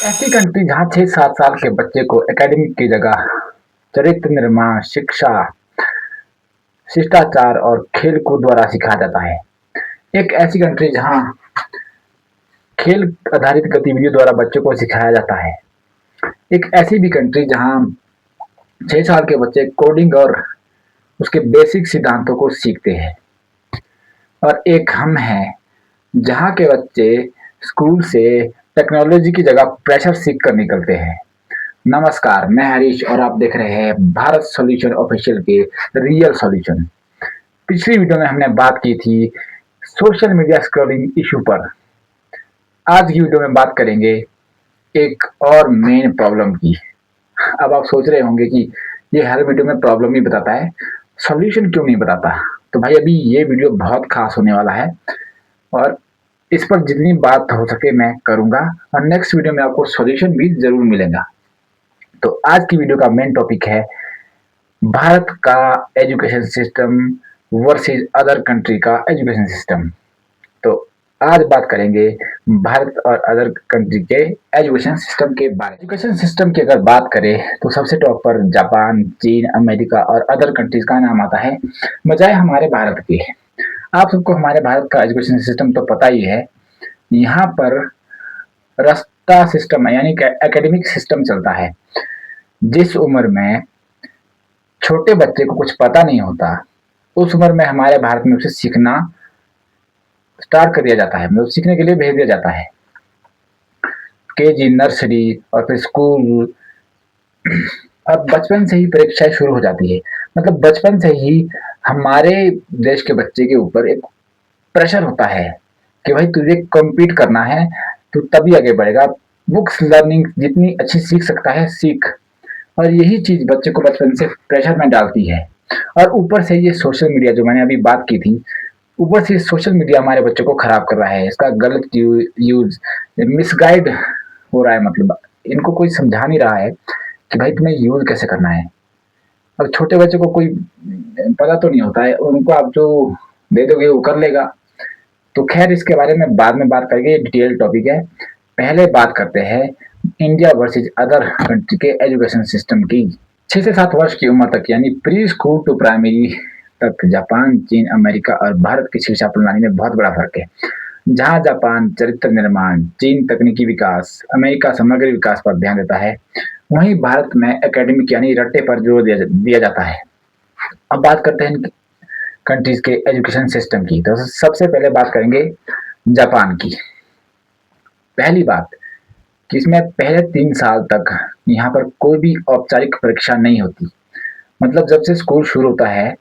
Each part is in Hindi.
ऐसी कंट्री जहाँ 6-7 साल के बच्चे को एकेडमिक की जगह चरित्र निर्माण, शिक्षा, शिष्टाचार और खेल कूद द्वारा सिखाया जाता है। एक ऐसी कंट्री जहाँ खेल आधारित गतिविधियों द्वारा बच्चों को सिखाया जाता है। एक ऐसी भी कंट्री जहाँ 6 साल के बच्चे कोडिंग और उसके बेसिक सिद्धांतों को सीखते हैं। और एक हम हैं जहाँ के बच्चे स्कूल से टेक्नोलॉजी की जगह प्रेशर सीख कर निकलते हैं। नमस्कार, मैं हरीश और आप देख रहे हैं भारत सॉल्यूशन ऑफिशियल के रियल सॉल्यूशन। पिछली वीडियो में हमने बात की थी सोशल मीडिया स्क्रॉलिंग इशू पर। आज की वीडियो में बात करेंगे एक और मेन प्रॉब्लम की। अब आप सोच रहे होंगे कि ये हर वीडियो में प्रॉब्लम ही बताता है, सॉल्यूशन क्यों नहीं बताता। तो भाई अभी ये वीडियो बहुत खास होने वाला है और इस पर जितनी बात हो सके मैं करूंगा और नेक्स्ट वीडियो में आपको सॉल्यूशन भी जरूर मिलेगा। तो आज की वीडियो का मेन टॉपिक है भारत का education system versus other country का एजुकेशन सिस्टम। तो आज बात करेंगे भारत और अदर कंट्री के एजुकेशन सिस्टम के बारे में। एजुकेशन सिस्टम की अगर बात करें तो सबसे टॉप पर जापान, चीन, अमेरिका और अदर कंट्रीज का नाम आता है बजाय हमारे भारत के। आप सबको हमारे भारत का एजुकेशन सिस्टम तो पता ही है। यहाँ पर रास्ता सिस्टम है, यानी कि एकेडमिक सिस्टम चलता है। जिस उम्र में छोटे बच्चे को कुछ पता नहीं होता उस उम्र में हमारे भारत में उसे सीखना स्टार्ट कर दिया जाता है, मतलब सीखने के लिए भेज दिया जाता है। केजी, नर्सरी और फिर स्कूल। अब बचपन से ही परीक्षाएं शुरू हो जाती है, मतलब बचपन से ही हमारे देश के बच्चे के ऊपर एक प्रेशर होता है कि भाई तुझे कम्पीट करना है, तो तभी आगे बढ़ेगा। बुक्स लर्निंग जितनी अच्छी सीख सकता है सीख। और यही चीज बच्चे को बचपन से प्रेशर में डालती है। और ऊपर से ये सोशल मीडिया जो मैंने अभी बात की थी, ऊपर से सोशल मीडिया हमारे बच्चों को खराब कर रहा है। इसका गलत यूज, मिसगाइड हो रहा है, मतलब इनको कोई समझा नहीं रहा है कि भाई तुम्हें यूज कैसे करना है। अब छोटे बच्चे को कोई पता तो नहीं होता है, उनको आप जो दे दोगे वो कर लेगा। तो खैर इसके बारे में बाद में बात करेंगे, डिटेल टॉपिक है। पहले बात करते हैं इंडिया वर्सेस अदर कंट्री के एजुकेशन सिस्टम की। 6 से 7 वर्ष की उम्र तक यानी प्री स्कूल टू प्राइमरी तक जापान, चीन, अमेरिका और भारत की शिक्षा प्रणाली में बहुत बड़ा फर्क है। जहां जापान चरित्र निर्माण, चीन तकनीकी विकास, अमेरिका समग्र विकास पर ध्यान देता है, वहीं भारत में एकेडमिक यानी रट्टे पर जोर दिया जाता है। अब बात करते हैं कंट्रीज के एजुकेशन सिस्टम की। तो सबसे पहले बात करेंगे जापान की। पहली बात कि इसमें पहले 3 साल तक यहाँ पर कोई भी औपचारिक परीक्षा नहीं होती। मतलब जब से स्कूल शुरू होता है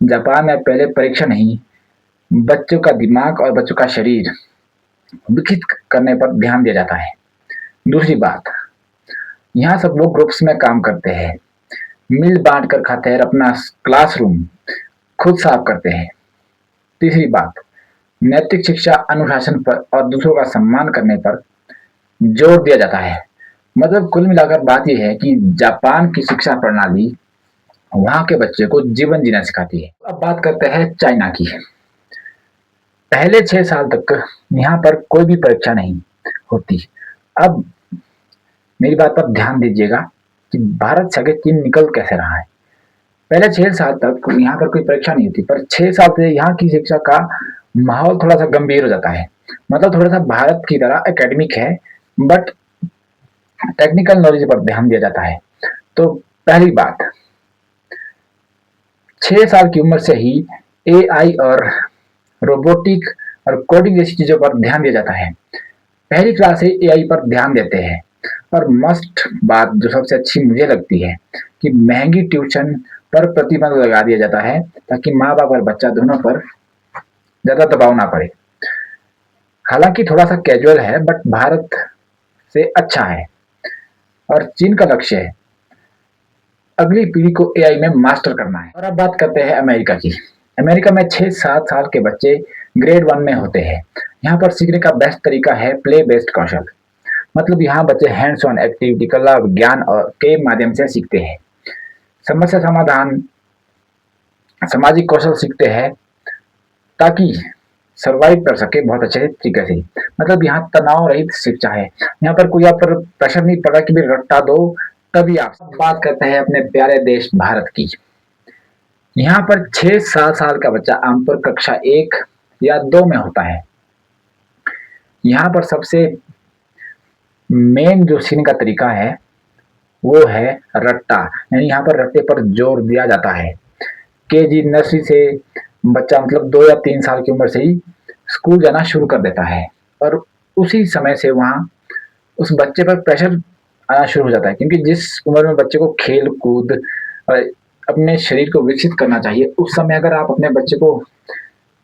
जापान में पहले परीक्षा नहीं, बच्चों का दिमाग और बच्चों का शरीर विकसित करने पर ध्यान दिया जाता है। दूसरी बात, यहाँ सब लोग ग्रुप्स में काम करते हैं, मिल बांट कर खाते हैं, अपना क्लासरूम खुद साफ करते हैं। तीसरी बात, नैतिक शिक्षा, अनुशासन पर और दूसरों का सम्मान करने पर जोर दिया जाता है। मतलब कुल मिलाकर बात यह है कि जापान की शिक्षा प्रणाली वहां के बच्चे को जीवन जीना सिखाती है। अब बात करते हैं चाइना की। पहले 6 साल तक यहाँ पर कोई भी परीक्षा नहीं होती। अब मेरी बात पर ध्यान दीजिएगा कि भारत से आगे चीन निकल कैसे रहा है। पहले 6 साल तक यहाँ पर कोई परीक्षा नहीं होती, पर 6 साल से यहाँ की शिक्षा का माहौल थोड़ा सा गंभीर हो जाता है। मतलब थोड़ा सा भारत की तरह एकेडमिक है, बट टेक्निकल नॉलेज पर ध्यान दिया जाता है। तो पहली बात, 6 साल की उम्र से ही एआई और रोबोटिक और कोडिंग जैसी चीजों पर ध्यान दिया जाता है। पहली क्लास से एआई पर ध्यान देते हैं। और मस्ट बात जो सबसे अच्छी मुझे लगती है कि महंगी ट्यूशन पर प्रतिबंध लगा दिया जाता है ताकि माँ बाप और बच्चा दोनों पर ज्यादा दबाव ना पड़े। हालांकि थोड़ा सा कैजुअल है बट भारत से अच्छा है। और चीन का लक्ष्य है अगली पीढ़ी को एआई में मास्टर करना है। और अब बात करते हैं अमेरिका की। अमेरिका में 6-7 साल के बच्चे ग्रेड 1 में होते हैं। यहाँ पर सीखने का बेस्ट तरीका है प्ले बेस्ड कौशल। मतलब यहाँ बच्चे हैंड्स ऑन एक्टिविटी, कला, विज्ञान और के माध्यम से सीखते हैं। समस्या समाधान, सामाजिक कौशल सीखते हैं ताकि सर्वाइव कर सके बहुत अच्छे तरीके से। मतलब यहाँ तनाव रहित शिक्षा है, यहाँ पर कोई आप पर प्रेशर नहीं पड़ा कि भाई रट्टा दो तभी आप। बात करते हैं अपने प्यारे देश भारत की। यहाँ पर 6-7 साल का बच्चा आमतौर कक्षा 1 या 2 में होता है। यहाँ पर सबसे मेन जो सीखने का तरीका है वो है रट्टा, यानी यहाँ पर रट्टे पर जोर दिया जाता है। केजी नर्सरी से बच्चा मतलब 2 या 3 साल की उम्र से ही स्कूल जाना शुरू कर देता है और उसी समय से वहाँ उस बच्चे पर प्रेशर आना शुरू हो जाता है, क्योंकि जिस उम्र में बच्चे को खेल कूद अपने शरीर को विकसित करना चाहिए, उस समय अगर आप अपने बच्चे को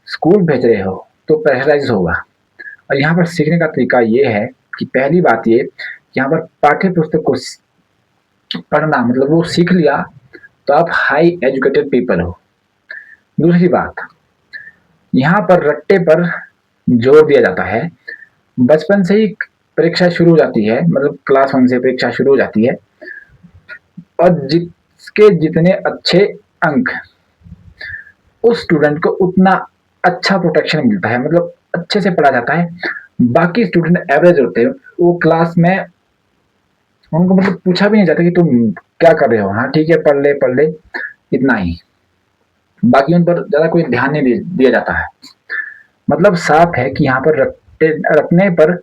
स्कूल भेज रहे हो तो प्रेशराइज होगा। और यहाँ पर सीखने का तरीका ये है कि पहली बात ये, यहाँ पर पाठ्य पुस्तक को पढ़ना मतलब वो सीख लिया तो आप हाई एजुकेटेड पीपल हो। दूसरी बात, यहाँ पर रट्टे पर जोर दिया जाता है। बचपन से ही परीक्षा शुरू हो जाती है, मतलब क्लास 1 से परीक्षा शुरू हो जाती है और जिसके जितने अच्छे अंक, उस स्टूडेंट को उतना अच्छा प्रोटेक्शन मिलता है, मतलब अच्छे से पढ़ा जाता है। बाकी स्टूडेंट एवरेज होते हैं, वो क्लास में उनको मतलब पूछा भी नहीं जाता कि तुम क्या कर रहे हो, हाँ ठीक है पढ़ ले, इतना ही। बाकी उन पर ज्यादा कोई ध्यान नहीं दिया जाता है। मतलब साफ है कि यहाँ पर रटने पर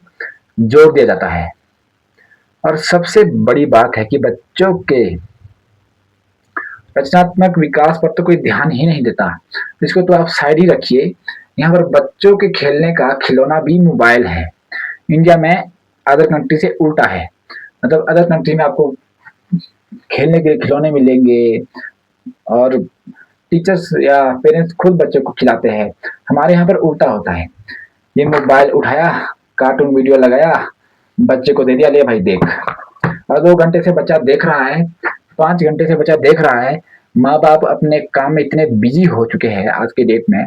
जोर दिया जाता है। और सबसे बड़ी बात है कि बच्चों के रचनात्मक विकास पर तो कोई ध्यान ही नहीं देता, इसको तो आप साइड ही रखिए। यहाँ पर बच्चों के खेलने का खिलौना भी मोबाइल है। इंडिया में अदर कंट्री से उल्टा है, मतलब अदर कंट्री में आपको खेलने के खिलौने मिलेंगे और टीचर्स या पेरेंट्स खुद बच्चों को खिलाते हैं। हमारे यहाँ पर उल्टा होता है, ये मोबाइल उठाया, कार्टून वीडियो लगाया, बच्चे को दे दिया, ले भाई देख। और 2 घंटे से बच्चा देख रहा है, 5 घंटे से बच्चा देख रहा है। माँ बाप अपने काम में इतने बिजी हो चुके हैं आज के डेट में,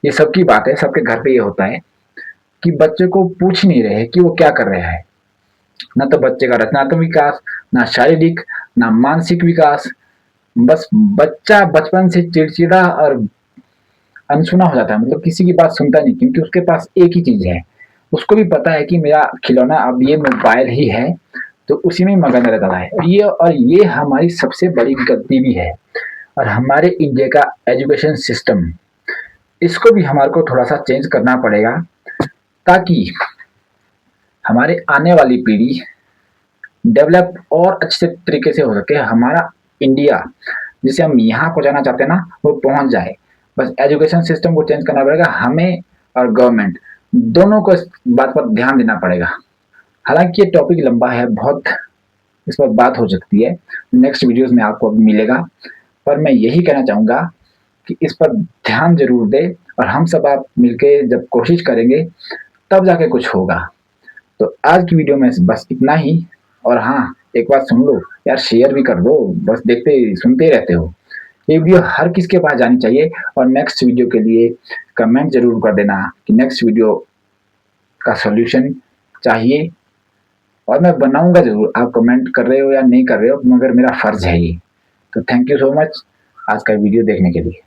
ये सबकी बात है, सबके घर पे ये होता है कि बच्चे को पूछ नहीं रहे कि वो क्या कर रहा है। ना तो बच्चे का रचनात्मक विकास, ना शारीरिक, ना मानसिक विकास। बस बच्चा बचपन से चिड़चिड़ा और अनसुना हो जाता है, मतलब किसी की बात सुनता नहीं, क्योंकि उसके पास एक ही चीज है। उसको भी पता है कि मेरा खिलौना अब ये मोबाइल ही है, तो उसी में मगन रहता है। ये हमारी सबसे बड़ी गलती भी है। और हमारे इंडिया का एजुकेशन सिस्टम, इसको भी हमारे को थोड़ा सा चेंज करना पड़ेगा, ताकि हमारे आने वाली पीढ़ी डेवलप और अच्छे तरीके से हो सके। हमारा इंडिया जिसे हम यहाँ पहुंचाना चाहते हैं ना, वो पहुंच जाए। बस एजुकेशन सिस्टम को चेंज करना पड़ेगा हमें, और गवर्नमेंट दोनों को इस बात पर ध्यान देना पड़ेगा। हालांकि ये टॉपिक लंबा है, बहुत इस पर बात हो सकती है, नेक्स्ट वीडियोस में आपको मिलेगा। पर मैं यही कहना चाहूँगा कि इस पर ध्यान जरूर दे, और हम सब आप मिलके जब कोशिश करेंगे तब जाके कुछ होगा। तो आज की वीडियो में बस इतना ही। और हाँ, एक बात सुन लो यार, शेयर भी कर दो, बस देखते सुनते रहते हो। ये वीडियो हर किसके पास जानी चाहिए। और नेक्स्ट वीडियो के लिए कमेंट जरूर कर देना कि नेक्स्ट वीडियो का सॉल्यूशन चाहिए, और मैं बनाऊंगा जरूर। आप कमेंट कर रहे हो या नहीं कर रहे हो, मगर मेरा फर्ज है ये। तो थैंक यू सो मच आज का वीडियो देखने के लिए।